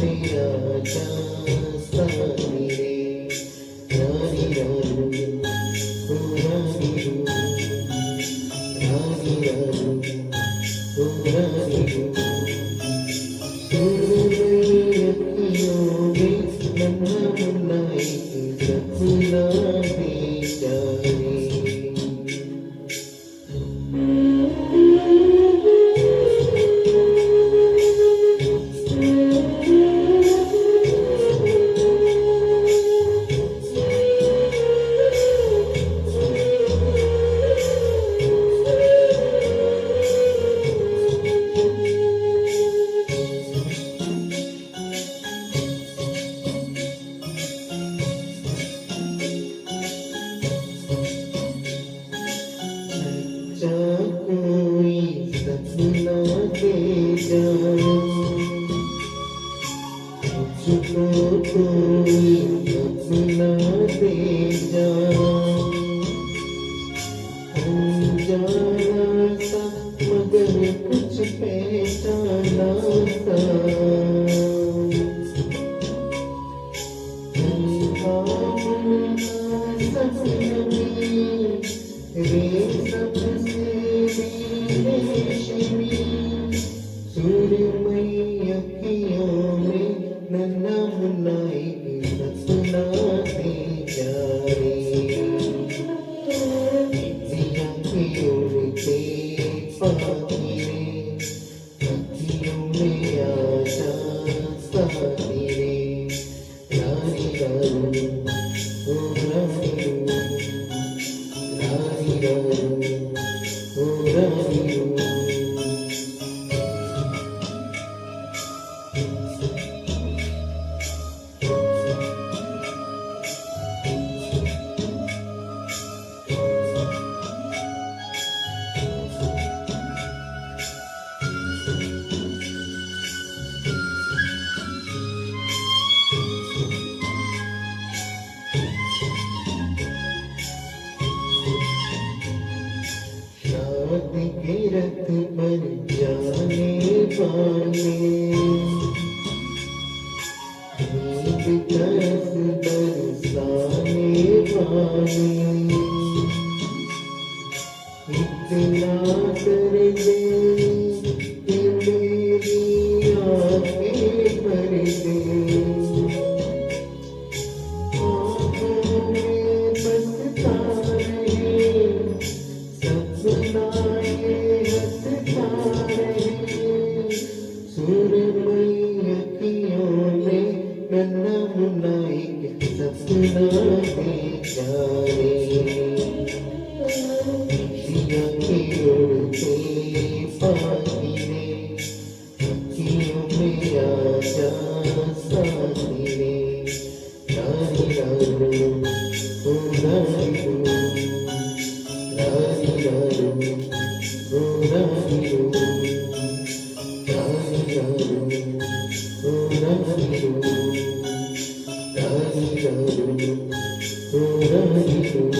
आजा सानी रे रानी रानू ओ रानी रू रानी रानू ओ रानी रू अखियों में नन्हा मुन्ना एक सपना बेचारे कोई सपना दे जाओ मुझको कोई सपना दे जाओ अनजाना सा मगर कुछ पहचाना सा सूर्यमयी अखियों में नन्हा मुन्ना एक सपना दे जाए दिया की उड़ते पाखी रे अखियों में आजा साथी रे रानी रानू ओ रानी रू रानी रानू ओ रानी रू शादी के रथ पर जाने वाले नींद तरस बरसाने वाले इतना कर दे कि मेरी आंखें भर दे आंखों में बसता रहे सूर्यमयी अखियों में नन्हा मुन्ना एक सपना दे जाए दिया के उड़ते पाखी रे अखियों में आजा साथी रे रानी रानू ओ रानी रू रानी रानू ओ रानी रू रानी रानू ओ रानी रू रानी रानू ओ रानी रू